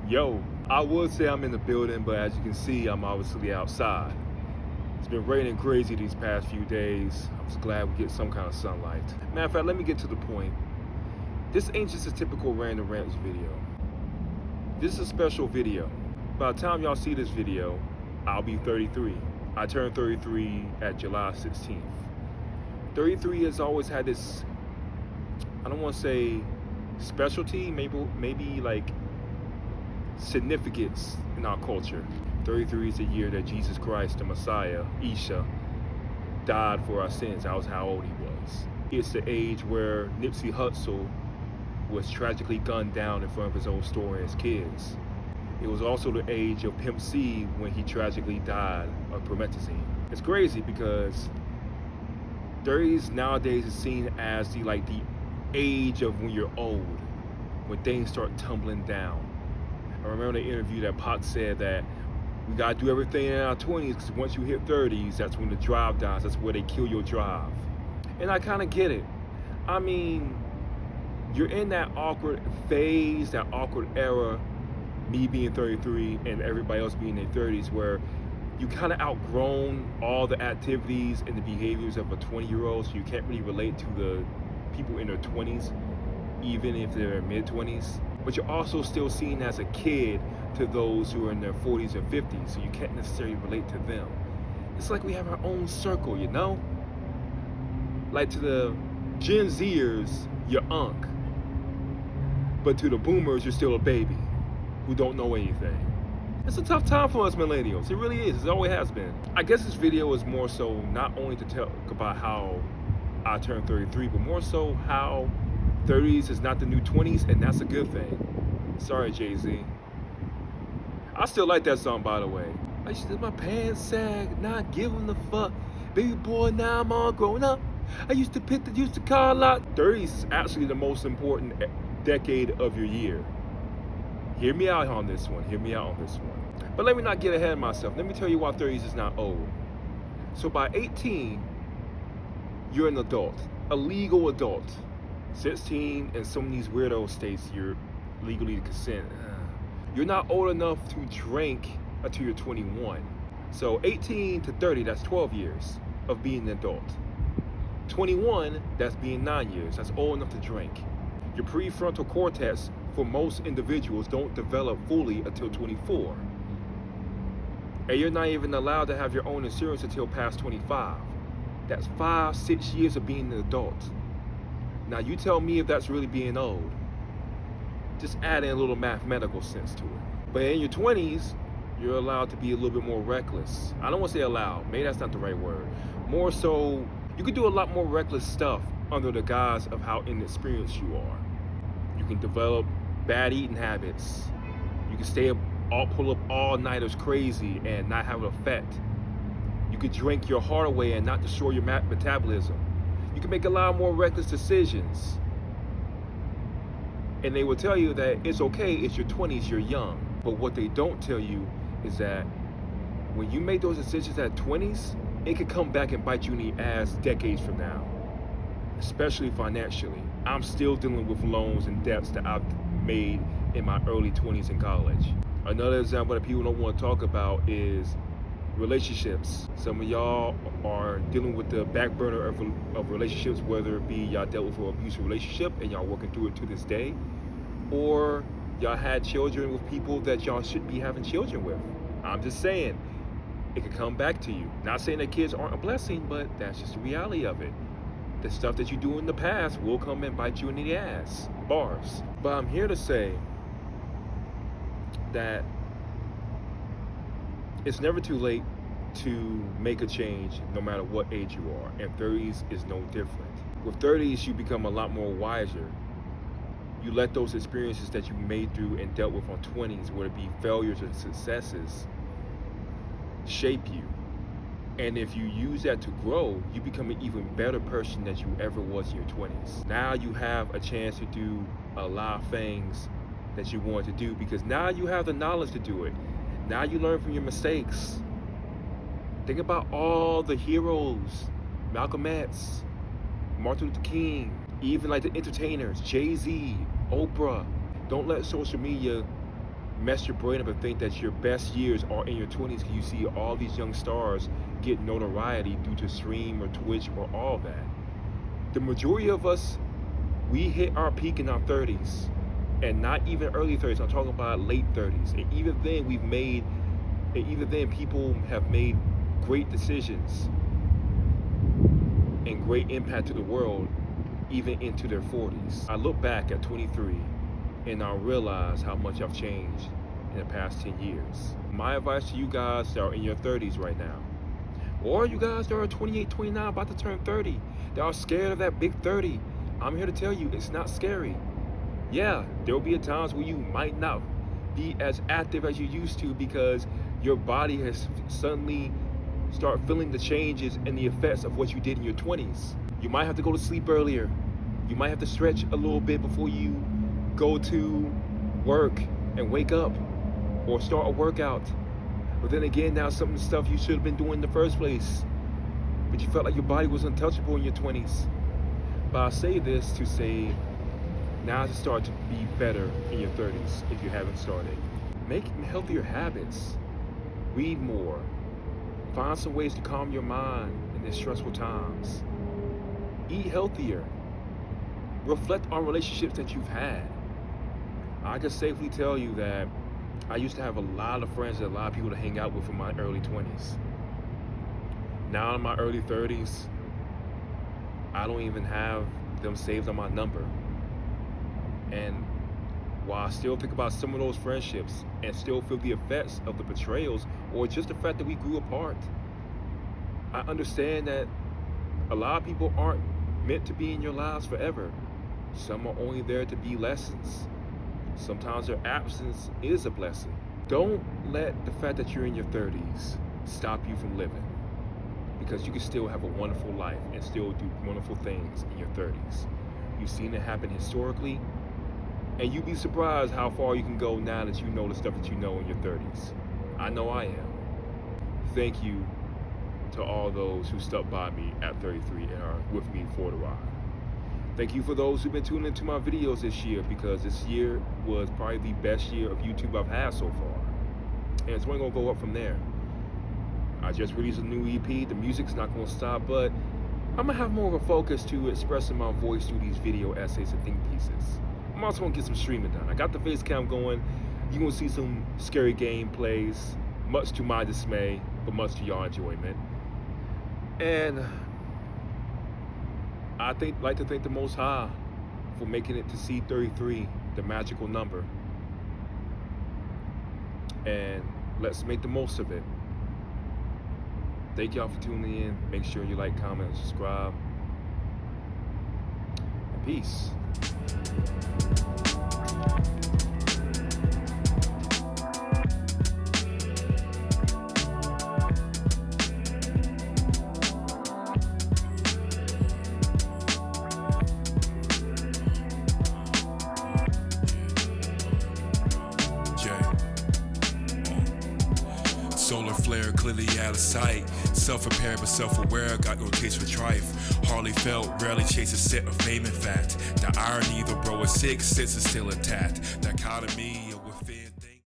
Yo, I would say I'm in the building, but as you can see, I'm obviously outside. It's been raining crazy these past few days. I'm just glad we get some kind of sunlight. Matter of fact, let me get to the point. This ain't just a typical Random Rants video. This is a special video. By the time y'all see this video, I'll be 33. I turned 33 at July 16th. 33 has always had this, I don't want to say specialty, maybe like significance in our culture. 33 is the year that Jesus Christ, the Messiah, Isha, died for our sins. That was how old he was. It's the age where Nipsey Hussle was tragically gunned down in front of his own store as kids. It was also the age of Pimp C when he tragically died of promethazine. It's crazy because 30s nowadays is seen as the age of when you're old, when things start tumbling down. I remember the interview that Pac said that we gotta do everything in our 20s because once you hit 30s, that's when the drive dies. That's where they kill your drive. And I kind of get it. I mean, you're in that awkward phase, that awkward era, me being 33 and everybody else being in their 30s, where you kind of outgrown all the activities and the behaviors of a 20-year-old, so you can't really relate to the people in their 20s, even if they're mid-20s. But you're also still seen as a kid to those who are in their 40s and 50s, so you can't necessarily relate to them. It's like we have our own circle, you know? Like to the Gen Zers, you're unk. But to the boomers, you're still a baby who don't know anything. It's a tough time for us millennials. It really is. It always has been. I guess this video is more so not only to talk about how I turned 33, but more so how 30s is not the new 20s, and that's a good thing. Sorry, Jay-Z. I still like that song, by the way. I used to let my pants sag, not giving a fuck. Baby boy, now I'm all grown up. I used to pick the used car lot. 30s is actually the most important decade of your year. Hear me out on this one. Hear me out on this one. But let me not get ahead of myself. Let me tell you why 30s is not old. So by 18, you're an adult, a legal adult. 16, in some of these weirdo states, you're legally consent. You're not old enough to drink until you're 21. So 18 to 30, that's 12 years of being an adult. 21, that's being 9 years. That's old enough to drink. Your prefrontal cortex, for most individuals, don't develop fully until 24. And you're not even allowed to have your own insurance until past 25. That's 5-6 years of being an adult. Now you tell me if that's really being old. Just add in a little mathematical sense to it. But in your 20s, you're allowed to be a little bit more reckless. I don't want to say allowed, maybe that's not the right word. More so, you can do a lot more reckless stuff under the guise of how inexperienced you are. You can develop bad eating habits. You can pull up all-nighters crazy and not have an effect. You can drink your heart away and not destroy your metabolism. You can make a lot more reckless decisions. And they will tell you that it's okay, it's your 20s, you're young. But what they don't tell you is that when you make those decisions at 20s, it could come back and bite you in the ass decades from now, especially financially. I'm still dealing with loans and debts that I've made in my early 20s in college. Another example that people don't want to talk about is relationships. Some of y'all are dealing with the back burner of relationships, whether it be y'all dealt with an abusive relationship and y'all working through it to this day, or y'all had children with people that y'all shouldn't be having children with. I'm just saying, it could come back to you. Not saying that kids aren't a blessing, but that's just the reality of it. The stuff that you do in the past will come and bite you in the ass. Bars. But I'm here to say that it's never too late to make a change, no matter what age you are, and 30s is no different. With 30s, you become a lot more wiser. You let those experiences that you made through and dealt with on 20s, whether it be failures or successes, shape you. And if you use that to grow, you become an even better person than you ever was in your 20s. Now you have a chance to do a lot of things that you want to do because now you have the knowledge to do it. Now you learn from your mistakes. Think about all the heroes, Malcolm X, Martin Luther King, Even like the entertainers, Jay-Z, Oprah. Don't let social media mess your brain up and think that your best years are in your 20s, because you see all these young stars get notoriety due to stream or Twitch or all that. The majority of us, we hit our peak in our 30s, and not even early 30s. I'm talking about late 30s. And even then people have made great decisions and great impact to the world even into their 40s. I look back at 23 and I realize how much I've changed in the past 10 years. My advice to you guys that are in your 30s right now, or you guys that are 28, 29, about to turn 30, that are scared of that big 30, I'm here to tell you it's not scary. Yeah, there will be times where you might not be as active as you used to because your body has suddenly start feeling the changes and the effects of what you did in your 20s. You might have to go to sleep earlier. You might have to stretch a little bit before you go to work and wake up or start a workout. But then again, now some of the stuff you should have been doing in the first place, but you felt like your body was untouchable in your 20s. But I say this to say, now to start to be better in your 30s if you haven't started. Make healthier habits. Read more. Find some ways to calm your mind in these stressful times. Eat healthier. Reflect on relationships that you've had. I can safely tell you that I used to have a lot of friends and a lot of people to hang out with in my early 20s. Now in my early 30s, I don't even have them saved on my number. And while I still think about some of those friendships and still feel the effects of the betrayals or just the fact that we grew apart, I understand that a lot of people aren't meant to be in your lives forever. Some are only there to be lessons. Sometimes their absence is a blessing. Don't let the fact that you're in your 30s stop you from living, because you can still have a wonderful life and still do wonderful things in your 30s. You've seen it happen historically, and you'd be surprised how far you can go now that you know the stuff that you know in your 30s. I know I am. Thank you to all those who stuck by me at 33 and are with me for the ride. Thank you for those who've been tuning into my videos this year, because this year was probably the best year of YouTube I've had so far. And it's only gonna go up from there. I just released a new EP. The music's not gonna stop, but I'm gonna have more of a focus to expressing my voice through these video essays and think pieces. I'm also gonna get some streaming done. I got the face cam going. You're gonna see some scary gameplays, much to my dismay, but much to your enjoyment. And I like to thank the Most High for making it to see 33, the magical number. And let's make the most of it. Thank y'all for tuning in. Make sure you like, comment, and subscribe. And peace. Solar flare clearly out of sight. Self-prepared but self-aware, got no taste for trife. Hardly felt, rarely chase a set of fame. In fact, the irony, though bro is 6'6" is still intact. Dichotomy.